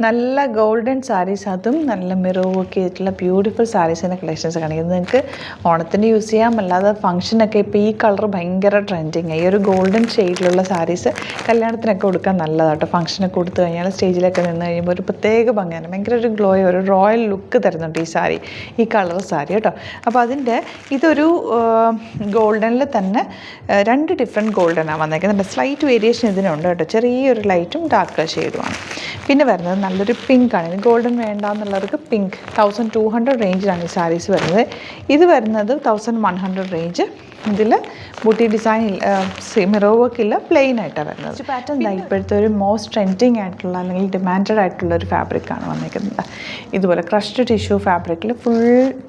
നല്ല ഗോൾഡൻ സാരീസ്, അതും നല്ല മിറവൊക്കെ ആയിട്ടുള്ള ബ്യൂട്ടിഫുൾ സാരീസിൻ്റെ കളക്ഷൻസ് കാണിക്കുന്നത്. നിങ്ങൾക്ക് ഓണത്തിന് യൂസ് ചെയ്യാം, അല്ലാതെ ഫംഗ്ഷനൊക്കെ. ഇപ്പോൾ ഈ കളർ ഭയങ്കര ട്രെൻഡിങ്. ഈ ഒരു ഗോൾഡൻ ഷെയ്ഡിലുള്ള സാരീസ് കല്യാണത്തിനൊക്കെ കൊടുക്കാൻ നല്ലതാട്ടോ. ഫംഗ്ഷനൊക്കെ കൊടുത്തു കഴിഞ്ഞാൽ സ്റ്റേജിലൊക്കെ നിന്ന് കഴിയുമ്പോൾ ഒരു പ്രത്യേക ഭംഗിയാണ്, ഭയങ്കര ഒരു ഗ്ലോയോ ഒരു റോയൽ ലുക്ക് തരുന്നുണ്ട് ഈ സാരി, ഈ കളർ സാരി കേട്ടോ. അപ്പോൾ അതിൻ്റെ ഇതൊരു ഗോൾഡനിൽ തന്നെ 2 ഡിഫറെൻറ്റ് ഗോൾഡനാണ് വന്നേക്കുന്നത്. സ്ലൈറ്റ് വേരിയേഷൻ ഇതിനുണ്ട് കേട്ടോ, ചെറിയൊരു ലൈറ്റും ഡാർക്ക് ഷെയ്ഡുമാണ്. പിന്നെ വരുന്നത് നല്ലൊരു പിങ്കാണ്. ഇത് ഗോൾഡൻ വേണ്ടാന്നുള്ളവർക്ക് പിങ്ക്. 1200 റേഞ്ചിലാണ് ഈ സാരീസ് വരുന്നത്. ഇത് വരുന്നത് 1100 റേഞ്ച്. ഇതിൽ ബൂട്ടി ഡിസൈൻ മിറർ വർക്ക് ഇല്ല, പ്ലെയിൻ ആയിട്ടാണ് വരുന്നത്. പാറ്റേൺ ഇപ്പോഴത്തെ ഒരു മോസ്റ്റ് ട്രെൻഡിങ് ആയിട്ടുള്ള അല്ലെങ്കിൽ ഡിമാൻഡഡ് ആയിട്ടുള്ള ഒരു ഫാബ്രിക്കാണ് വന്നിരിക്കുന്നത്. ഇതുപോലെ ക്രഷ്ഡ് ടിഷ്യൂ ഫാബ്രിക്കിൽ ഫുൾ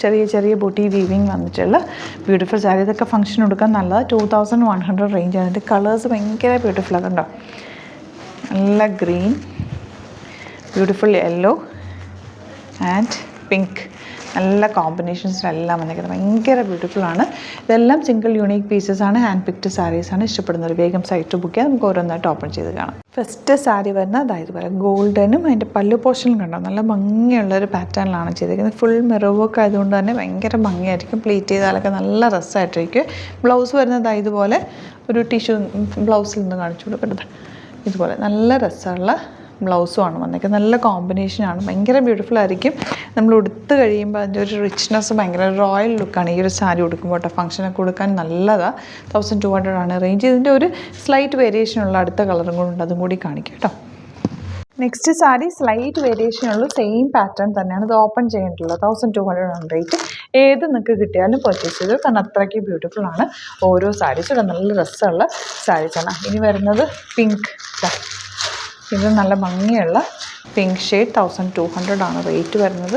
ചെറിയ ചെറിയ ബൂട്ടി വീവിങ് വന്നിട്ടുള്ള ബ്യൂട്ടിഫുൾ സാരി. ഇതൊക്കെ ഫംഗ്ഷൻ കൊടുക്കാൻ നല്ലത്. 2100 റേഞ്ചാണ്. ഇതിൻ്റെ കളേഴ്സ് ഭയങ്കര ബ്യൂട്ടിഫുള്ളാണ് കണ്ടോ. നല്ല green, beautiful yellow and pink, നല്ല കോമ്പിനേഷൻസിലെല്ലാം വന്നിരിക്കുന്നത് ഭയങ്കര ബ്യൂട്ടിഫുള്ളാണ്. ഇതെല്ലാം സിംഗിൾ യൂണീക്ക് പീസസ് ആണ്, ഹാൻഡ് പിക്ഡ് സാരീസാണ്. ഇഷ്ടപ്പെടുന്നവർ വേഗം സൈറ്റ് ബുക്ക് ചെയ്യാം. നമുക്ക് ഓരോന്നായിട്ട് ഓപ്പൺ ചെയ്ത് കാണാം. ഫസ്റ്റ് സാരി വരുന്നത് അതായത് പോലെ ഗോൾഡനും അതിൻ്റെ പല്ലു പോർഷനും കണ്ടോ, നല്ല ഭംഗിയുള്ളൊരു പാറ്റേണിലാണ് ചെയ്തിരിക്കുന്നത്. ഫുൾ മിറർ വർക്ക് ആയതുകൊണ്ട് തന്നെ ഭയങ്കര ഭംഗിയായിരിക്കും. പ്ലീറ്റ് ചെയ്താലൊക്കെ നല്ല രസമായിട്ടിരിക്കും. ബ്ലൗസ് വരുന്നത് ഇതുപോലെ ഒരു ടിഷ്യൂ ബ്ലൗസിൽ നിന്ന് കാണിച്ചു കൊടുക്കുന്നത്. ഇതുപോലെ നല്ല രസമുള്ള ബ്ലൗസുമാണ് വന്നേക്കുന്നത്. നല്ല കോമ്പിനേഷനാണ്, ഭയങ്കര ബ്യൂട്ടിഫുൾ ആയിരിക്കും. നമ്മൾ ഉടുത്ത് കഴിയുമ്പോൾ അതിൻ്റെ ഒരു റിച്ച്നെസ്, ഭയങ്കര റോയൽ ലുക്കാണ് ഈ ഒരു സാരി ഉടുക്കുമ്പോൾ കേട്ടോ. ഫംഗ്ഷനൊക്കെ കൊടുക്കാൻ നല്ലതാണ്. 1200 ആണ് റേഞ്ച്. ഇതിൻ്റെ ഒരു സ്ലൈറ്റ് വേരിയേഷനുള്ള അടുത്ത കളറും കൂടെ ഉണ്ട്, അതും കൂടി കാണിക്കാം കേട്ടോ. നെക്സ്റ്റ് സാരി സ്ലൈറ്റ് വേരിയേഷനുള്ള സെയിം പാറ്റേൺ തന്നെയാണ്. ഇത് ഓപ്പൺ ചെയ്തിട്ടുള്ളത്. 1200 ആണ് റേറ്റ്. ഏത് നിങ്ങൾക്ക് കിട്ടിയാലും പർച്ചേസ് ചെയ്തു, കാരണം അത്രയ്ക്ക് ബ്യൂട്ടിഫുൾ ആണ് ഓരോ സാരീസും. ഇവിടെ നല്ല രസമുള്ള സാരീസാണ്. ഇനി വരുന്നത് പിങ്ക്. ഇത് നല്ല ഭംഗിയുള്ള പിങ്ക് ഷെയ്ഡ്. 1200 ആണ് റേറ്റ് വരുന്നത്.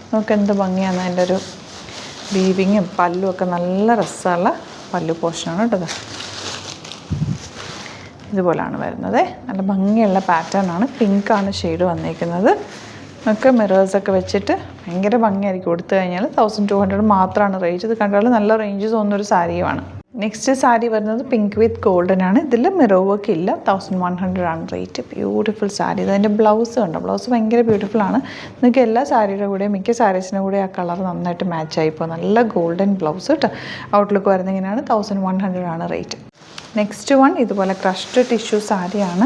നമുക്ക് എന്ത് ഭംഗിയാണ് അതിൻ്റെ ഒരു വീവിങ്ങും പല്ലും ഒക്കെ നല്ല രസമുള്ള പല്ലു പോർഷനാണ് കേട്ടത്. ഇതുപോലാണ് വരുന്നത്. നല്ല ഭംഗിയുള്ള പാറ്റേൺ ആണ്. പിങ്കാണ് ഷെയ്ഡ് വന്നിരിക്കുന്നത്. നമുക്ക് മിറേഴ്സൊക്കെ വെച്ചിട്ട് ഭയങ്കര ഭംഗിയായിരിക്കും. കൊടുത്തു കഴിഞ്ഞാൽ 1200 മാത്രമാണ് റേഞ്ച്. ഇത് കണ്ടാൽ നല്ല റേഞ്ച് തോന്നുന്നൊരു സാരിയുമാണ്. നെക്സ്റ്റ് സാരി വരുന്നത് പിങ്ക് വിത്ത് ഗോൾഡൻ ആണ്. ഇതിൽ മിറർ വർക്ക് ഇല്ല. 1100 ആണ് റേറ്റ്. ബ്യൂട്ടിഫുൾ സാരി. ഇതിൻ്റെ ബ്ലൗസ് കണ്ടോ, ബ്ലൗസ് ഭയങ്കര ബ്യൂട്ടിഫുൾ ആണ്. നിങ്ങൾക്ക് എല്ലാ സാരിയുടെ കൂടെ, മിക്ക സാരീസിൻ്റെ കൂടെ ആ കളർ നന്നായിട്ട് മാച്ച് ആയിപ്പോൾ നല്ല ഗോൾഡൻ ബ്ലൗസ് കേട്ടോ. ഔട്ട്ലുക്ക് വരുന്നത് ഇങ്ങനെയാണ്. 1100 ആണ് റേറ്റ്. നെക്സ്റ്റ് വൺ ഇതുപോലെ ക്രഷ്ഡ് ടിഷ്യൂ സാരിയാണ്.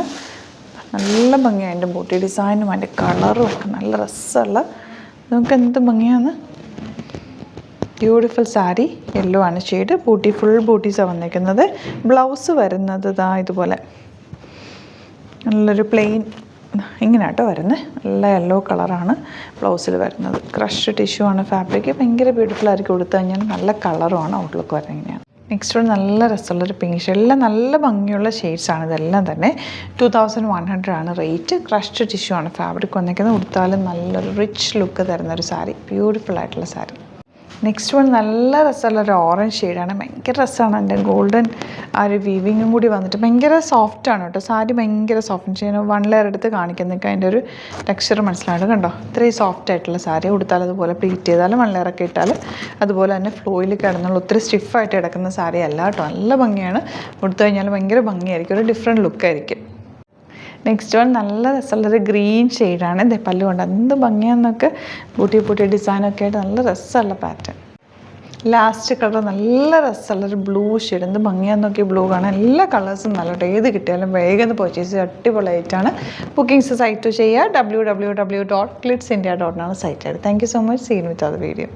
നല്ല ഭംഗിയാണ്. അതിൻ്റെ ബൂട്ടി ഡിസൈനും അതിൻ്റെ കളറും ഒക്കെ നല്ല രസമുള്ള, നമുക്ക് എന്ത് ഭംഗിയാണ്. ബ്യൂട്ടിഫുൾ സാരി. യെല്ലോ ആണ് ഷെയ്ഡ്. ബൂട്ടി ഫുൾ ബൂട്ടീസാണ് വന്നിരിക്കുന്നത്. ബ്ലൗസ് വരുന്നത് ഇതുപോലെ നല്ലൊരു പ്ലെയിൻ ഇങ്ങനെ കേട്ടോ വരുന്നത്. നല്ല യെല്ലോ കളറാണ് ബ്ലൗസിൽ വരുന്നത്. ക്രഷ് ടിഷ്യൂ ആണ് ഫാബ്രിക്. ഭയങ്കര ബ്യൂട്ടിഫുൾ ആയിരിക്കും. കൊടുത്തു കഴിഞ്ഞാൽ നല്ല കളറുമാണ്. ഔട്ട്ലുക്ക് വരുന്നത് ഇങ്ങനെയാണ്. നെക്സ്റ്റ് വൺ നല്ല രസമുള്ളൊരു പിങ്ക് ഷെയ്ഡ്. എല്ലാം നല്ല ഭംഗിയുള്ള ഷെയ്ഡ്സാണ് ഇതെല്ലാം തന്നെ. 2100 ആണ് റേറ്റ്. ക്രഷ്ഡ് ടിഷ്യൂ ആണ് ഫാബ്രിക് വന്നിരിക്കുന്നത്. ഉടുത്താലും നല്ലൊരു റിച്ച് ലുക്ക് തരുന്നൊരു സാരി. ബ്യൂട്ടിഫുൾ ആയിട്ടുള്ള സാരി. നെക്സ്റ്റ് വൺ നല്ല രസമുള്ളൊരു ഓറഞ്ച് ഷെയ്ഡാണ്. ഭയങ്കര രസമാണ്. എൻ്റെ ഗോൾഡൻ ആ ഒരു വീവിങ്ങും കൂടി വന്നിട്ട് ഭയങ്കര സോഫ്റ്റാണ് കേട്ടോ. സാരി ഭയങ്കര സോഫ്റ്റ്. ചെയ്യുന്ന 1 ലെയർ എടുത്ത് കാണിക്കുന്നതൊക്കെ അതിൻ്റെ ഒരു ടെക്സ്ചർ മനസ്സിലായിട്ട് കണ്ടോ. ഇത്രയും സോഫ്റ്റ് ആയിട്ടുള്ള സാരി. ഉടുത്താൽ അതുപോലെ പ്ലീറ്റ് ചെയ്താലും 1 ലെയറൊക്കെ ഇട്ടാൽ അതുപോലെ തന്നെ ഫ്ലോയിൽ കിടന്നുള്ള ഒത്തിരി സ്റ്റിഫായിട്ട് കിടക്കുന്ന സാരി അല്ല കേട്ടോ. നല്ല ഭംഗിയാണ്. ഉടുത്തു കഴിഞ്ഞാൽ ഭയങ്കര ഭംഗിയായിരിക്കും. ഒരു ഡിഫറെൻറ്റ് ലുക്കായിരിക്കും. നെക്സ്റ്റ് വൺ നല്ല രസമുള്ളൊരു ഗ്രീൻ ഷെയ്ഡാണ്. ഇതേ പല്ലു കൊണ്ട് എന്ത് ഭംഗിയാന്നൊക്കെ ബൂട്ടി ഡിസൈനൊക്കെ ആയിട്ട് നല്ല രസമുള്ള പാറ്റേൺ. ലാസ്റ്റ് കളർ നല്ല രസമുള്ളൊരു ബ്ലൂ ഷെയ്ഡ്. എന്ത് ഭംഗിയാന്നൊക്കെ ബ്ലൂ കാണാൻ. എല്ലാ കളേഴ്സും നല്ല ഏത് കിട്ടിയാലും വേഗം പർച്ചേസ് ചെയ്യുക. അടിപൊളിയായിട്ടാണ്. ബുക്കിംഗ്സ് സൈറ്റ് ചെയ്യുക. www.glitzindia.com site. Thank you so much. See you with അത് വീഡിയോ.